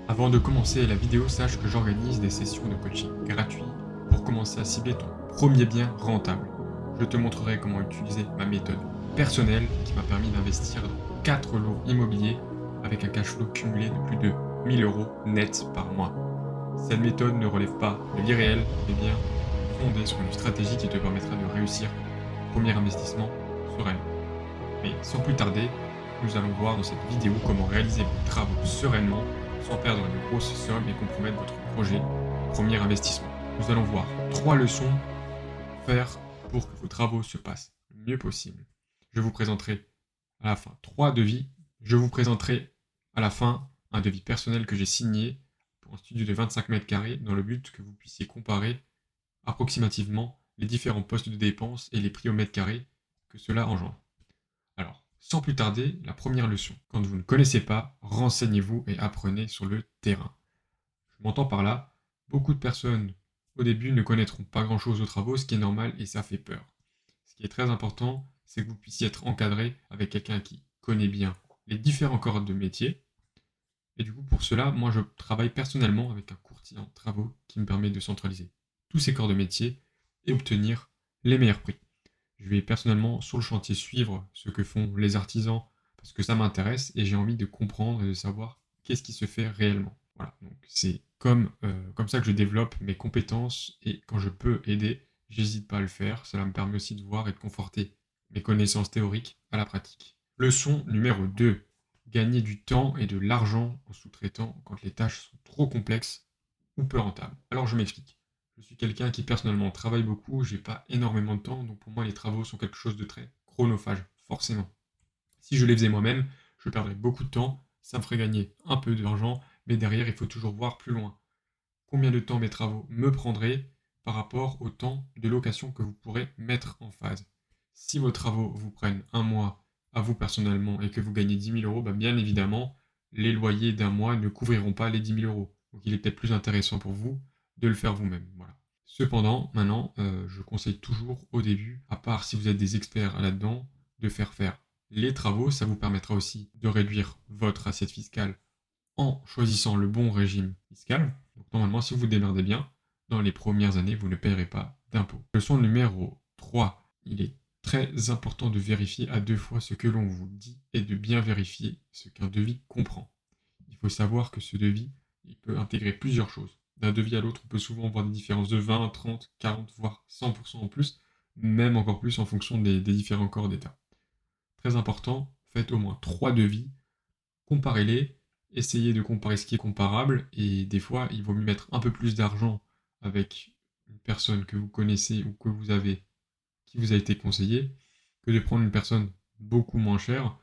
Avant de commencer la vidéo, sache que j'organise des sessions de coaching gratuits pour commencer à cibler ton premier bien rentable. Je te montrerai comment utiliser ma méthode personnelle qui m'a permis d'investir dans 4 lots immobiliers avec un cash flow cumulé de plus de 1000 euros net par mois. Cette méthode ne relève pas de l'irréel, mais bien fondée sur une stratégie qui te permettra de réussir ton premier investissement sereinement. Mais sans plus tarder, nous allons voir dans cette vidéo comment réaliser vos travaux sereinement sans perdre une grosse somme et compromettre votre projet premier investissement. Nous allons voir 3 leçons à faire pour que vos travaux se passent le mieux possible. Je vous présenterai à la fin 3 devis. Je vous présenterai à la fin un devis personnel que j'ai signé pour un studio de 25 mètres carrés dans le but que vous puissiez comparer approximativement les différents postes de dépenses et les prix au mètre carré que cela engendre. Alors, sans plus tarder, la première leçon. Quand vous ne connaissez pas, renseignez-vous et apprenez sur le terrain. Je m'entends par là, beaucoup de personnes au début ne connaîtront pas grand-chose aux travaux, ce qui est normal et ça fait peur. Ce qui est très important, c'est que vous puissiez être encadré avec quelqu'un qui connaît bien les différents corps de métier. Et du coup, pour cela, moi, je travaille personnellement avec un courtier en travaux qui me permet de centraliser tous ces corps de métier et obtenir les meilleurs prix. Je vais personnellement sur le chantier suivre ce que font les artisans parce que ça m'intéresse et j'ai envie de comprendre et de savoir qu'est-ce qui se fait réellement. Voilà, donc c'est comme ça que je développe mes compétences et quand je peux aider, j'hésite pas à le faire. Cela me permet aussi de voir et de conforter mes connaissances théoriques à la pratique. Leçon numéro 2. Gagner du temps et de l'argent en sous-traitant quand les tâches sont trop complexes ou peu rentables. Alors je m'explique. Je suis quelqu'un qui personnellement travaille beaucoup, j'ai pas énormément de temps, donc pour moi les travaux sont quelque chose de très chronophage, forcément. Si je les faisais moi-même, je perdrais beaucoup de temps, ça me ferait gagner un peu d'argent, mais derrière il faut toujours voir plus loin. Combien de temps mes travaux me prendraient par rapport au temps de location que vous pourrez mettre en phase. Si vos travaux vous prennent un mois à vous personnellement et que vous gagnez 10 000 euros, bien évidemment, les loyers d'un mois ne couvriront pas les 10 000 euros. Donc il est peut-être plus intéressant pour vous de le faire vous-même. Voilà. Cependant, maintenant, je conseille toujours au début, à part si vous êtes des experts là-dedans, de faire les travaux. Ça vous permettra aussi de réduire votre assiette fiscale en choisissant le bon régime fiscal. Donc normalement, si vous vous démerdez bien, dans les premières années, vous ne paierez pas d'impôts. Leçon numéro 3. Il est très important de vérifier à 2 fois ce que l'on vous dit et de bien vérifier ce qu'un devis comprend. Il faut savoir que ce devis, il peut intégrer plusieurs choses. D'un devis à l'autre, on peut souvent voir des différences de 20, 30, 40, voire 100% en plus, même encore plus en fonction des différents corps d'État. Très important, faites au moins 3 devis, comparez-les, essayez de comparer ce qui est comparable, et des fois, il vaut mieux mettre un peu plus d'argent avec une personne que vous connaissez ou que vous avez, qui vous a été conseillée, que de prendre une personne beaucoup moins chère,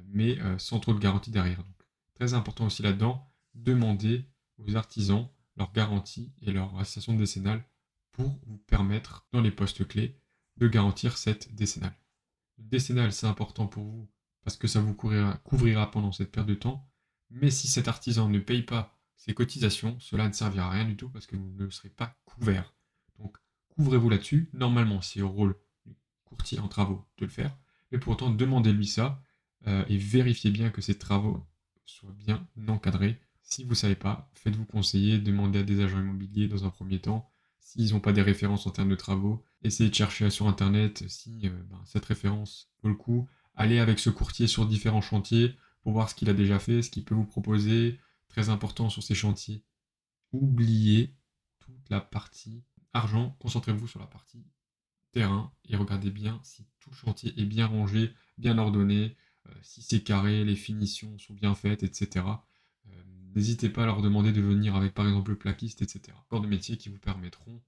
mais sans trop de garantie derrière. Donc, très important aussi là-dedans, demandez aux artisans leur garantie et leur attestation décennale pour vous permettre, dans les postes clés, de garantir cette décennale. Une décennale, c'est important pour vous parce que ça vous couvrira pendant cette période de temps, mais si cet artisan ne paye pas ses cotisations, cela ne servira à rien du tout parce que vous ne serez pas couvert. Donc, couvrez-vous là-dessus. Normalement, c'est au rôle du courtier en travaux de le faire, mais pour autant, demandez-lui ça et vérifiez bien que ces travaux soient bien encadrés. Si vous ne savez pas, faites-vous conseiller, demandez à des agents immobiliers dans un premier temps. S'ils n'ont pas des références en termes de travaux, essayez de chercher sur internet si cette référence vaut le coup. Allez avec ce courtier sur différents chantiers pour voir ce qu'il a déjà fait, ce qu'il peut vous proposer. Très important sur ces chantiers. Oubliez toute la partie argent, concentrez-vous sur la partie terrain et regardez bien si tout le chantier est bien rangé, bien ordonné, si c'est carré, les finitions sont bien faites, etc. N'hésitez pas à leur demander de venir avec par exemple le plaquiste, etc. Corps de métier qui vous permettront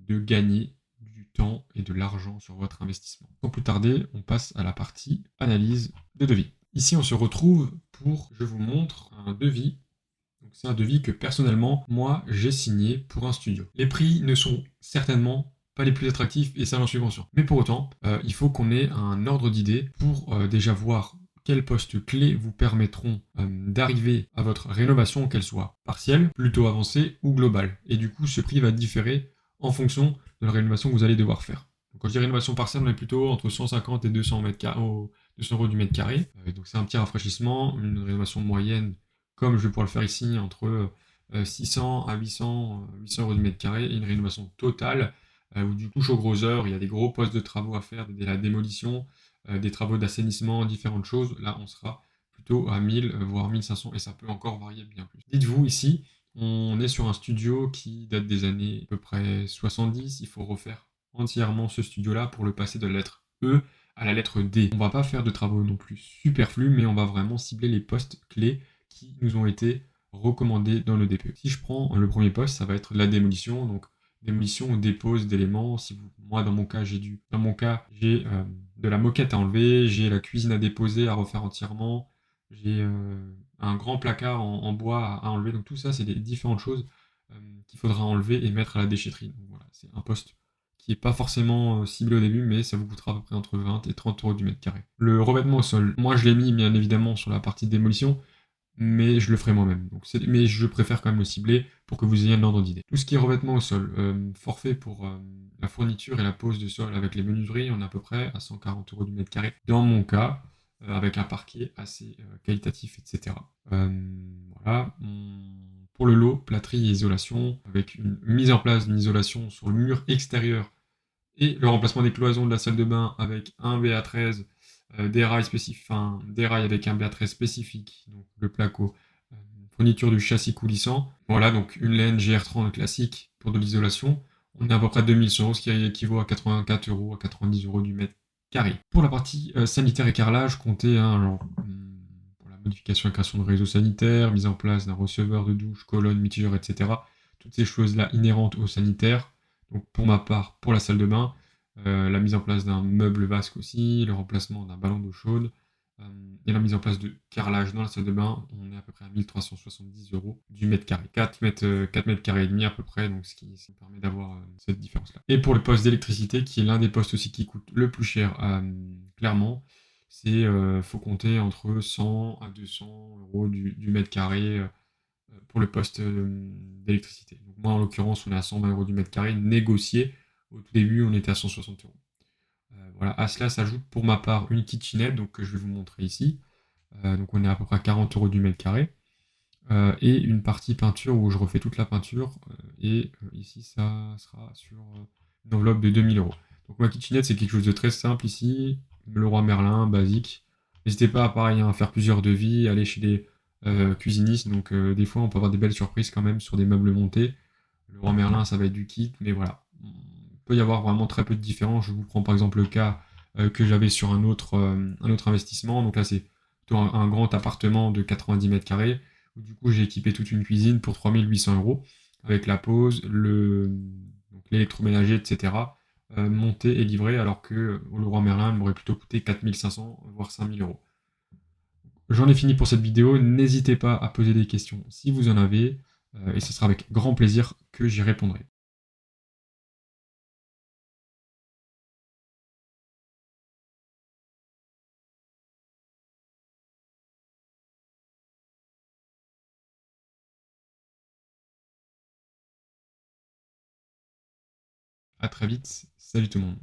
de gagner du temps et de l'argent sur votre investissement. Sans plus tarder, on passe à la partie analyse de devis. Ici, on se retrouve pour, je vous montre un devis. Donc c'est un devis que personnellement, moi, j'ai signé pour un studio. Les prix ne sont certainement pas les plus attractifs et ça j'en suis conscient. Mais pour autant, il faut qu'on ait un ordre d'idée pour déjà voir quels postes clés vous permettront d'arriver à votre rénovation, qu'elle soit partielle, plutôt avancée ou globale. Et du coup, ce prix va différer en fonction de la rénovation que vous allez devoir faire. Donc, quand je dis rénovation partielle, on est plutôt entre 150 et 200 euros du mètre carré. Donc c'est un petit rafraîchissement. Une rénovation moyenne comme je vais pouvoir le faire ici, entre 600 à 800 € du mètre carré, et une rénovation totale, où du coup, je suis aux grosses heures, il y a des gros postes de travaux à faire, de la démolition, des travaux d'assainissement, différentes choses. Là, on sera plutôt à 1000, voire 1500, et ça peut encore varier bien plus. Dites-vous ici, on est sur un studio qui date des années à peu près 70. Il faut refaire entièrement ce studio-là pour le passer de la lettre E à la lettre D. On va pas faire de travaux non plus superflus, mais on va vraiment cibler les postes clés qui nous ont été recommandés dans le DPE. Si je prends le premier poste, ça va être la démolition. Donc démolition ou dépose d'éléments. Moi, dans mon cas, j'ai de la moquette à enlever, j'ai la cuisine à déposer, à refaire entièrement, j'ai un grand placard en bois à enlever. Donc tout ça, c'est des différentes choses qu'il faudra enlever et mettre à la déchetterie. Donc voilà, c'est un poste qui n'est pas forcément ciblé au début, mais ça vous coûtera à peu près entre 20 et 30 € du mètre carré. Le revêtement au sol, moi je l'ai mis bien évidemment sur la partie démolition, mais je le ferai moi-même. Mais je préfère quand même le cibler pour que vous ayez un ordre d'idée. Tout ce qui est revêtement au sol, forfait pour la fourniture et la pose de sol avec les menuiseries, on est à peu près à 140 € du mètre carré. Dans mon cas, avec un parquet assez qualitatif, etc. Voilà. Pour le lot, plâtrerie et isolation, avec une mise en place d'une isolation sur le mur extérieur et le remplacement des cloisons de la salle de bain avec un BA13, des rails avec un BA13 spécifique, donc le placo, fourniture du châssis coulissant. Voilà, donc une laine GR30 classique pour de l'isolation. On est à peu près 2100 €, ce qui équivaut à 84 € à 90 € du mètre carré. Pour la partie sanitaire et carrelage, comptez pour la modification et création de réseaux sanitaires, mise en place d'un receveur de douche, colonne, mitigeur, etc. Toutes ces choses-là inhérentes au sanitaire. Donc pour ma part, pour la salle de bain, la mise en place d'un meuble vasque aussi, le remplacement d'un ballon d'eau chaude, et la mise en place de carrelage dans la salle de bain, on est à peu près à 1370 € du mètre carré. 4 mètres carrés et demi à peu près, donc ce qui permet d'avoir cette différence-là. Et pour le poste d'électricité, qui est l'un des postes aussi qui coûte le plus cher, clairement, faut compter entre 100 à 200 € du mètre carré pour le poste d'électricité. Donc moi, en l'occurrence, on est à 120 € du mètre carré, négocié. Au tout début, on était à 160 €. Voilà. À cela s'ajoute pour ma part une kitchenette, donc que je vais vous montrer ici. Donc on est à peu près à 40 € du mètre carré. Et une partie peinture où je refais toute la peinture. Ici, ça sera sur une enveloppe de 2000 €. Donc ma kitchenette, c'est quelque chose de très simple ici. Le Roi Merlin, basique. N'hésitez pas pareil, hein, à faire plusieurs devis, aller chez des cuisinistes. Donc des fois, on peut avoir des belles surprises quand même sur des meubles montés. Le Roi Merlin, ça va être du kit, mais voilà. Il peut y avoir vraiment très peu de différence. Je vous prends par exemple le cas que j'avais sur un autre investissement. Donc là, c'est plutôt un grand appartement de 90 mètres carrés, où du coup, j'ai équipé toute une cuisine pour 3800 €, avec la pose, donc l'électroménager, etc., monté et livré, alors que le Roi Merlin m'aurait plutôt coûté 4500, voire 5000 €. J'en ai fini pour cette vidéo. N'hésitez pas à poser des questions si vous en avez, et ce sera avec grand plaisir que j'y répondrai. À très vite. Salut tout le monde.